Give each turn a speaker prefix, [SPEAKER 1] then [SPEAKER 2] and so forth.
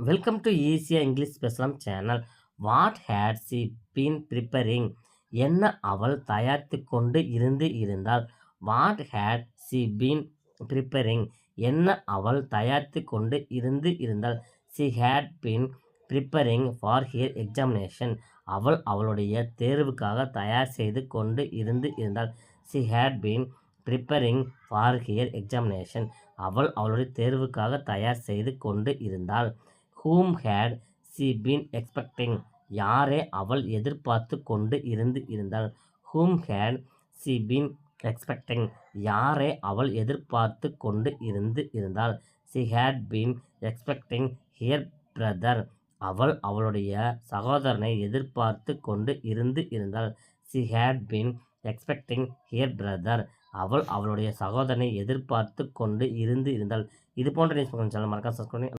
[SPEAKER 1] Welcome to ஈஸியா English பேசலாம் channel. What had she been preparing? என்ன அவள் தயாரித்து கொண்டு இருந்தால்? What had she been preparing? என்ன அவள் தயாரித்து கொண்டு இருந்தால்? She had been preparing for her examination. அவள் அவளுடைய தேர்வுக்காக தயார் செய்து கொண்டு இருந்தால். She had been preparing for her examination. அவள் அவளுடைய தேர்வுக்காக தயார் செய்து கொண்டு இருந்தாள். whom had she been expecting? யாரை அவள் எதிர்பார்த்து கொண்டு இருந்தாள்? whom had she been expecting? யாரை அவள் எதிர்பார்த்து கொண்டு இருந்தாள்? she had been expecting her brother. அவள் அவளுடைய சகோதரனை எதிர்பார்த்து கொண்டு இருந்தாள். she had been expecting her brother. அவள் அவளுடைய சகோதரனை எதிர்பார்த்து கொண்டு இருந்தாள். இது போன்ற நியூஸ் சேனல் மறக்காம சப்ஸ்கிரைப் பண்ணி